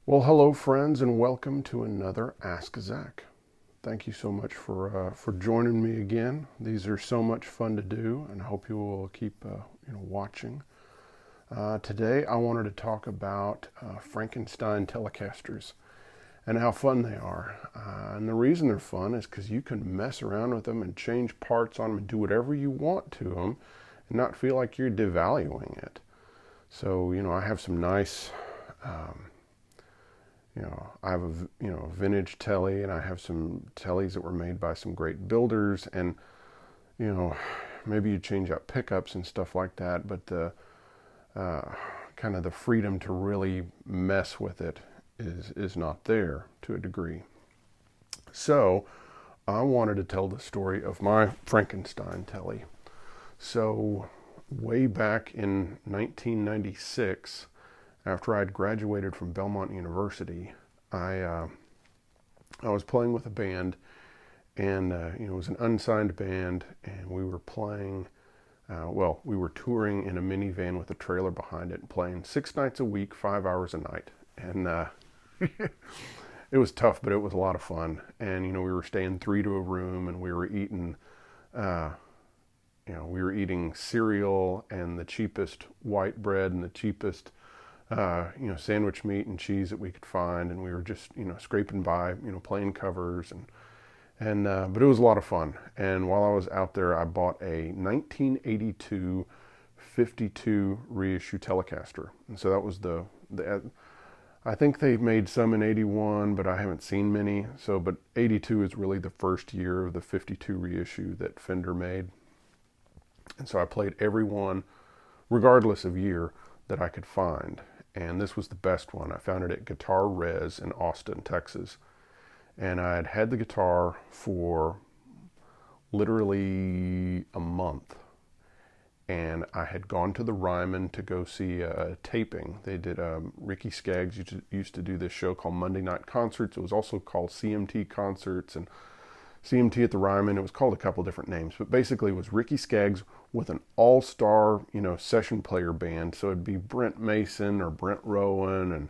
Well, hello friends, and welcome to another Ask Zach. Thank you so much for joining me again. These are so much fun to do, and I hope you will keep watching. Today, I wanted to talk about Frankenstein Telecasters and how fun they are. And the reason they're fun is because you can mess around with them and change parts on them and do whatever you want to them, and not feel like you're devaluing it. So I have some nice. I have a vintage telly, and I have some tellies that were made by some great builders, and maybe you change out pickups and stuff like that, but the kind of the freedom to really mess with it is not there to a degree. So I wanted to tell the story of my Frankenstein telly. So way back in 1996, after I'd graduated from Belmont University, I was playing with a band, and it was an unsigned band, and we were playing. We were touring in a minivan with a trailer behind it, playing 6 nights a week, 5 hours a night, and it was tough, but it was a lot of fun. And we were staying 3 to a room, and we were eating, cereal and the cheapest white bread and the cheapest sandwich meat and cheese that we could find, and we were just scraping by, playing covers, but it was a lot of fun. And while I was out there, I bought a 1982 52 reissue Telecaster, and so that was the I think they made some in 81, but I haven't seen many. But 82 is really the first year of the 52 reissue that Fender made, and so I played every one, regardless of year, that I could find. And this was the best one. I found it at Guitar Res in Austin, Texas. And I had had the guitar for literally a month. And I had gone to the Ryman to go see a taping. They did, Ricky Skaggs used to do this show called Monday Night Concerts. It was also called CMT Concerts and CMT at the Ryman. It was called a couple different names, but basically it was Ricky Skaggs with an all-star, session player band. So it'd be Brent Mason or Brent Rowan and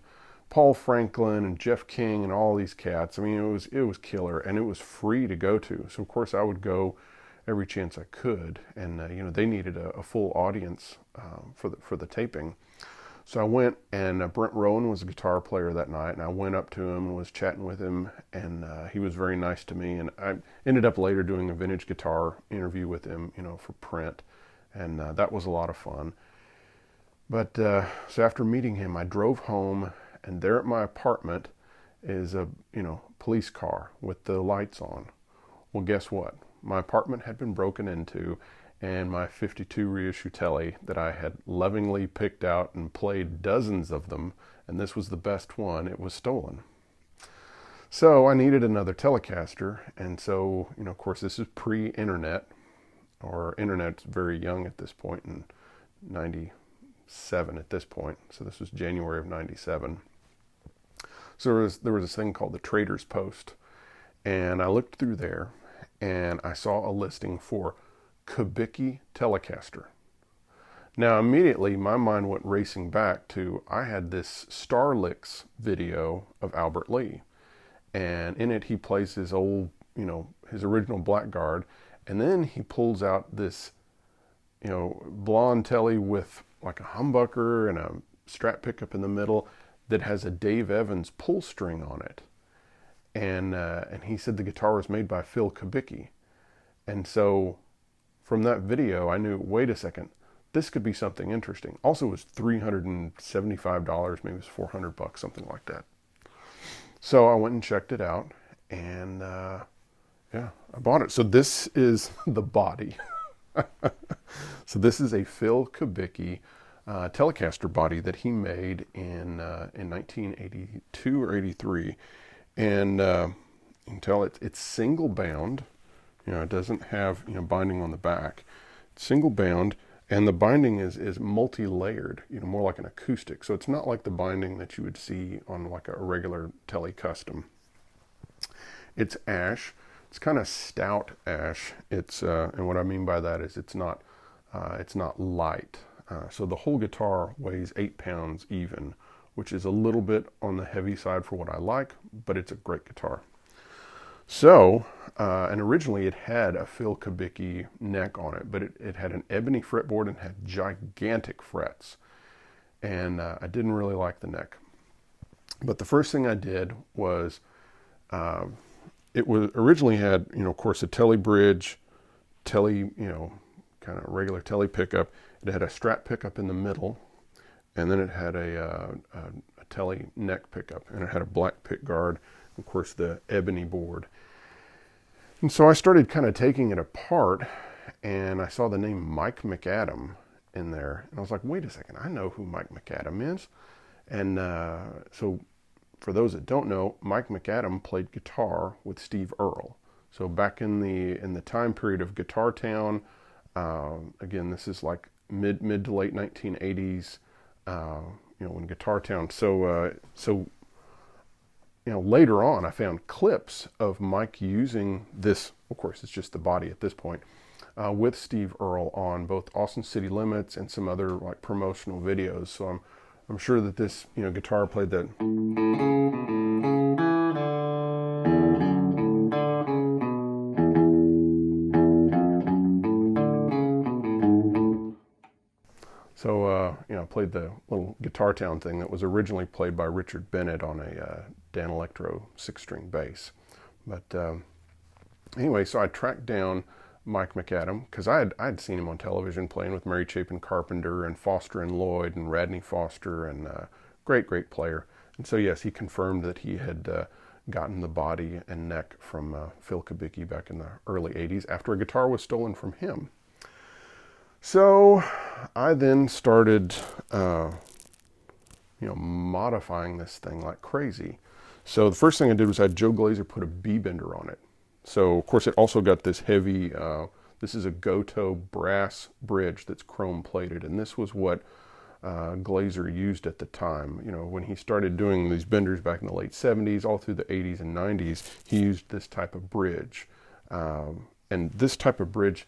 Paul Franklin and Jeff King and all these cats. I mean, it was killer, and it was free to go to. So of course I would go every chance I could, and they needed a full audience for the taping. So I went, and Brent Rowan was a guitar player that night, and I went up to him and was chatting with him, and he was very nice to me. And I ended up later doing a vintage guitar interview with him, for print, and that was a lot of fun. But so after meeting him, I drove home, and there at my apartment is a police car with the lights on. Well, guess what? My apartment had been broken into, and my 52 reissue telly that I had lovingly picked out and played dozens of them, and this was the best one, it was stolen. So I needed another Telecaster, and so, of course, this is pre-internet, or internet's very young at this point, in 97 at this point, so this was January of 97. So there was this thing called the Trader's Post, and I looked through there, and I saw a listing for Kubicki Telecaster. Now immediately my mind went racing back to, I had this Starlicks video of Albert Lee, and in it he plays his old, his original Blackguard, and then he pulls out this, blonde telly with like a humbucker and a Strat pickup in the middle that has a Dave Evans pull string on it, and he said the guitar was made by Phil Kubicki, and so from that video, I knew, wait a second, this could be something interesting. Also, it was $375, maybe it was $400, something like that. So I went and checked it out, and I bought it. So this is the body. So this is a Phil Kubicki Telecaster body that he made in 1982 or 83, and you can tell it's single bound. It doesn't have binding on the back. It's single bound, and the binding is multi-layered, more like an acoustic. So it's not like the binding that you would see on like a regular Tele Custom. It's ash. It's kind of stout ash. It's and what I mean by that is it's not light. So the whole guitar weighs 8 pounds even, which is a little bit on the heavy side for what I like, but it's a great guitar. So, and originally it had a Phil Kubicki neck on it, but it had an ebony fretboard and had gigantic frets. And I didn't really like the neck. But the first thing I did was, it was originally had, of course, a Tele bridge, Tele, kind of regular Tele pickup. It had a Strat pickup in the middle, and then it had a Tele neck pickup, and it had a black pick guard, of course, the ebony board. And so I started kind of taking it apart, and I saw the name Mike McAdam in there, and I was like, wait a second, I know who Mike McAdam is. And so for those that don't know, Mike McAdam played guitar with Steve Earle. So back in the time period of Guitar Town, again, this is like mid to late 1980s, when Guitar Town. So later on, I found clips of Mike using this. Of course, it's just the body at this point, with Steve Earle on both Austin City Limits and some other like promotional videos. So I'm sure that this guitar played that. So played the little Guitar Town thing that was originally played by Richard Bennett on a Dan Electro 6-string bass. But anyway, so I tracked down Mike McAdam because I'd seen him on television playing with Mary Chapin Carpenter and Foster and Lloyd and Radney Foster, and great player. And so yes, he confirmed that he had gotten the body and neck from Phil Kubicki back in the early 80s after a guitar was stolen from him. So I then started modifying this thing like crazy. So the first thing I did was I had Joe Glaser put a B-Bender on it. So of course it also got this heavy, this is a Goto brass bridge that's chrome plated, and this was what Glaser used at the time. When he started doing these benders back in the late 70s, all through the 80s and 90s, he used this type of bridge. And this type of bridge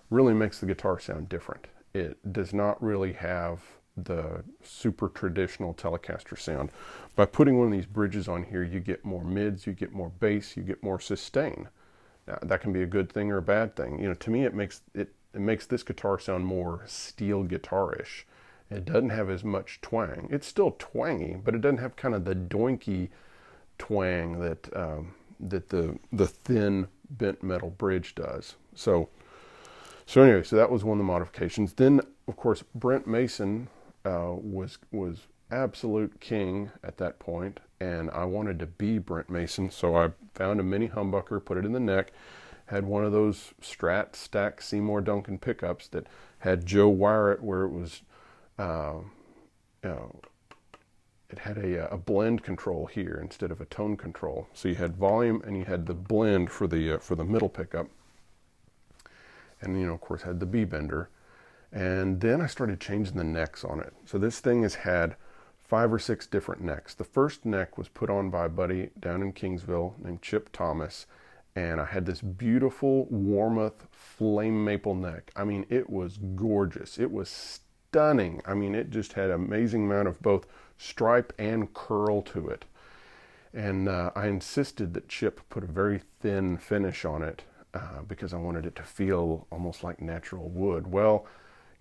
really makes the guitar sound different. It does not really have the super traditional Telecaster sound. By putting one of these bridges on here, you get more mids, you get more bass, you get more sustain. Now, that can be a good thing or a bad thing. To me, it makes this guitar sound more steel guitar-ish. It doesn't have as much twang. It's still twangy, but it doesn't have kind of the doinky twang that the thin bent metal bridge does. So anyway, so that was one of the modifications. Then, of course, Brent Mason was absolute king at that point, and I wanted to be Brent Mason, so I found a mini humbucker, put it in the neck, had one of those Strat stack Seymour Duncan pickups that had Joe wire it where it was, it had a blend control here instead of a tone control. So you had volume and you had the blend for the middle pickup, and of course had the B-Bender. And then I started changing the necks on it. So this thing has had 5 or 6 different necks. The first neck was put on by a buddy down in Kingsville named Chip Thomas, and I had this beautiful Warmoth flame maple neck. I mean, it was gorgeous. It was stunning. I mean, it just had an amazing amount of both stripe and curl to it. And I insisted that Chip put a very thin finish on it because I wanted it to feel almost like natural wood. Well,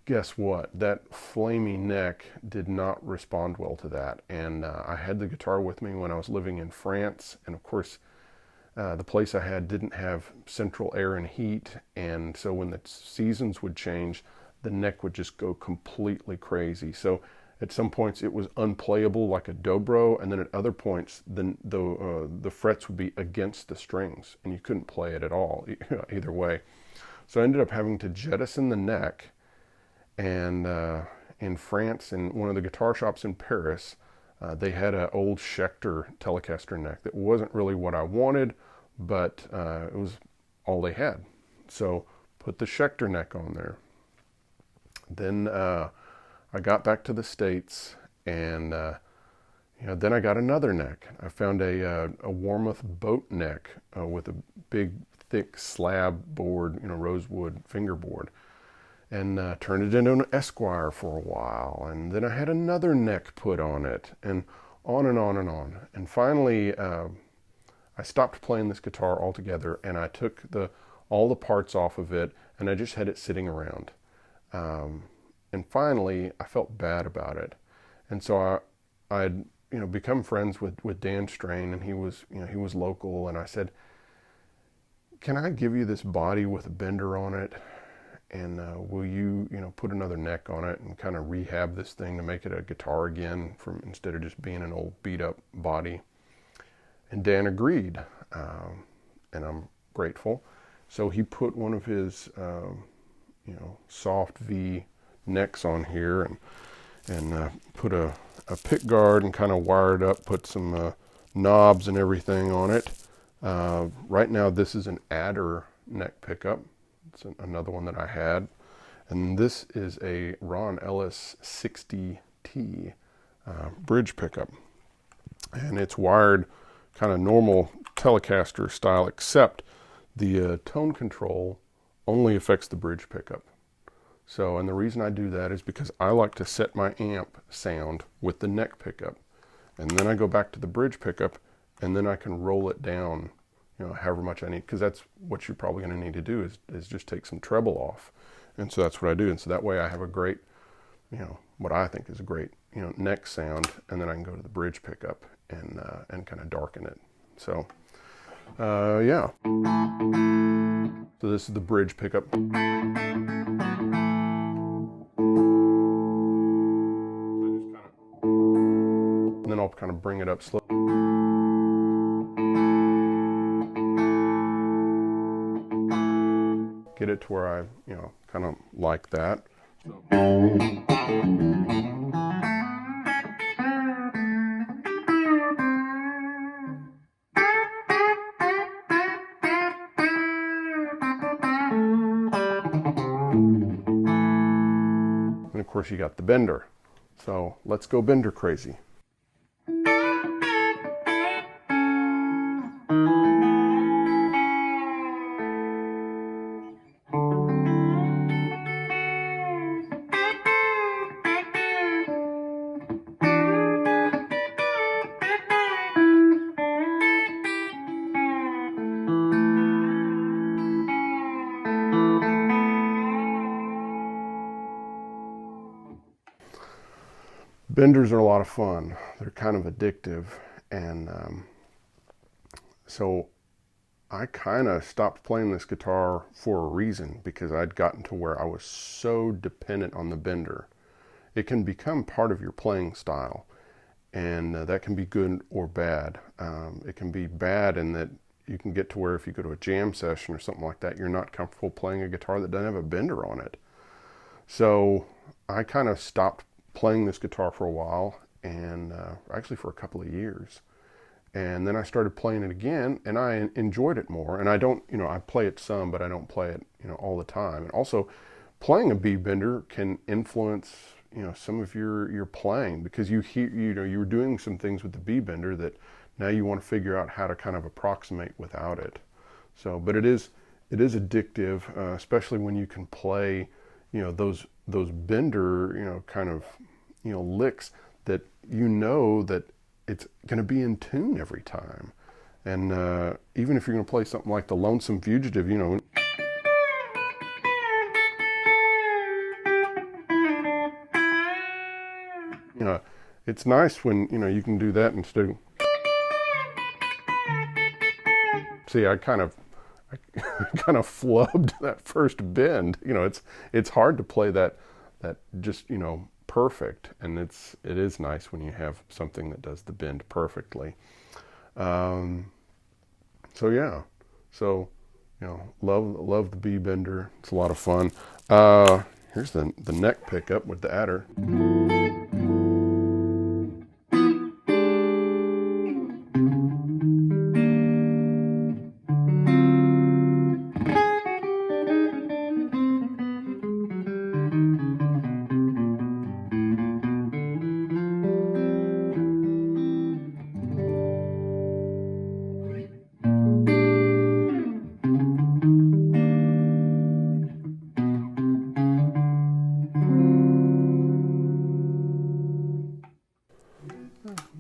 guess what? That flamey neck did not respond well to that. And I had the guitar with me when I was living in France. And of course, the place I had didn't have central air and heat. And so when the seasons would change, the neck would just go completely crazy. So at some points it was unplayable like a dobro. And then at other points, the frets would be against the strings and you couldn't play it at all, either way. So I ended up having to jettison the neck. And in France, in one of the guitar shops in Paris, they had an old Schecter Telecaster neck that wasn't really what I wanted, but it was all they had. So put the Schecter neck on there. Then I got back to the States, and then I got another neck. I found a Warmoth boat neck with a big, thick slab board, rosewood fingerboard. and turned it into an Esquire for a while. And then I had another neck put on it, and on and on and on. And finally, I stopped playing this guitar altogether, and I took all the parts off of it, and I just had it sitting around. And finally, I felt bad about it. And so I'd become friends with Dan Strain, and he was local, and I said, can I give you this body with a bender on it, and will you put another neck on it and kind of rehab this thing to make it a guitar again, instead of just being an old beat up body? And Dan agreed, and I'm grateful. So he put one of his soft V necks on here, and put a pick guard and kind of wired up, put some knobs and everything on it. Right now this is an adder neck pickup. It's another one that I had. And this is a Ron Ellis 60T bridge pickup. And it's wired kind of normal Telecaster style, except the tone control only affects the bridge pickup. So, and the reason I do that is because I like to set my amp sound with the neck pickup. And then I go back to the bridge pickup, and then I can roll it down, however much I need, because that's what you're probably going to need to do is just take some treble off. And so that's what I do. And so that way I have a great, what I think is a great, neck sound, and then I can go to the bridge pickup and kind of darken it. So, yeah. So this is the bridge pickup. And then I'll kind of bring it up slow. Get it to where I, kind of like that. And of course you got the bender. So let's go bender crazy. Benders are a lot of fun. They're kind of addictive, and so I kind of stopped playing this guitar for a reason, because I'd gotten to where I was so dependent on the bender. It can become part of your playing style, and that can be good or bad. It can be bad in that you can get to where if you go to a jam session or something like that, you're not comfortable playing a guitar that doesn't have a bender on it. So I kind of stopped playing this guitar for a while, and actually for a couple of years. And then I started playing it again, and I enjoyed it more. And I don't, I play it some, but I don't play it, all the time. And also, playing a B-bender can influence, some of your playing, because you hear, you were doing some things with the B-bender that now you want to figure out how to kind of approximate without it. So, but it is addictive, especially when you can play, those bender, kind of, licks that that it's going to be in tune every time. And even if you're going to play something like the Lonesome Fugitive, it's nice when, you can do that instead of... See, I kind of flubbed that first bend. It's hard to play that just, perfect, and it is nice when you have something that does the bend perfectly. So yeah, love the B-bender. It's a lot of fun. Here's the neck pickup with the adder.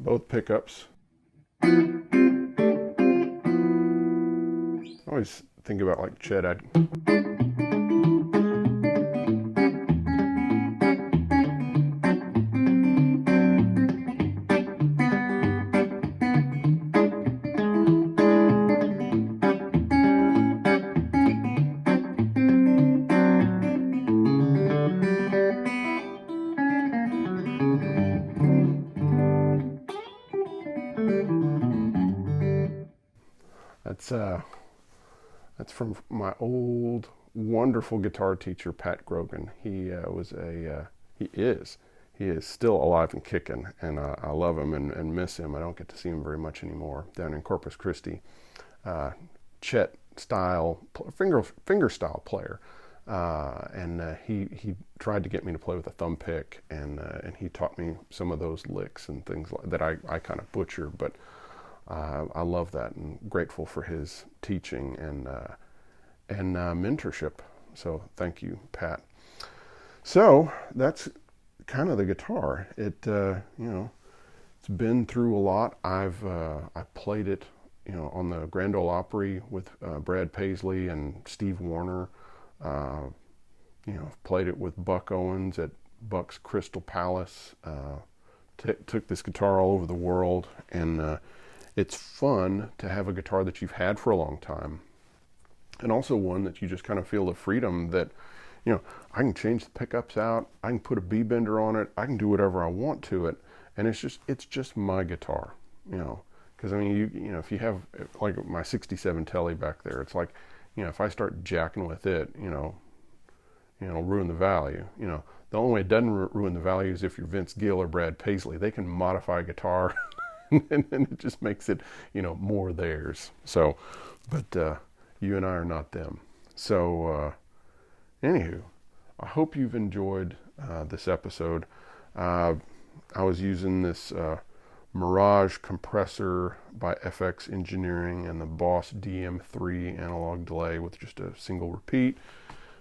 both pickups. I always think about like Chet That's from my old wonderful guitar teacher, Pat Grogan. He is still alive and kicking, and I love him and miss him. I don't get to see him very much anymore down in Corpus Christi. Chet style, finger style player, and he tried to get me to play with a thumb pick, and he taught me some of those licks and things like that. I kind of butcher, but I love that and grateful for his teaching and mentorship. So thank you, Pat. So that's kind of the guitar. It's been through a lot. I played it, on the Grand Ole Opry with Brad Paisley and Steve Warner. Played it with Buck Owens at Buck's Crystal Palace. Took this guitar all over the world, and it's fun to have a guitar that you've had for a long time, and also one that you just kind of feel the freedom that, I can change the pickups out, I can put a B-Bender on it, I can do whatever I want to it, and it's just my guitar, because if you have like my '67 Tele back there, it's like, if I start jacking with it, it'll ruin the value. The only way it doesn't ruin the value is if you're Vince Gill or Brad Paisley. They can modify a guitar and it just makes it, more theirs. So, but you and I are not them. So, anywho, I hope you've enjoyed this episode. I was using this Mirage Compressor by FX Engineering and the Boss DM3 analog delay with just a single repeat.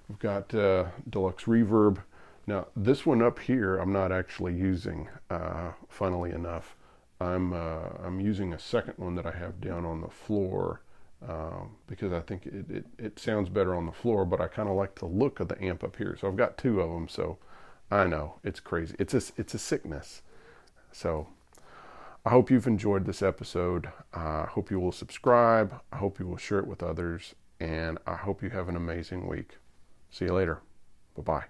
We've got Deluxe Reverb. Now, this one up here I'm not actually using, funnily enough. I'm using a second one that I have down on the floor because I think it sounds better on the floor, but I kind of like the look of the amp up here. So I've got two of them, so I know, it's crazy. It's a sickness. So I hope you've enjoyed this episode. I hope you will subscribe. I hope you will share it with others, and I hope you have an amazing week. See you later. Bye-bye.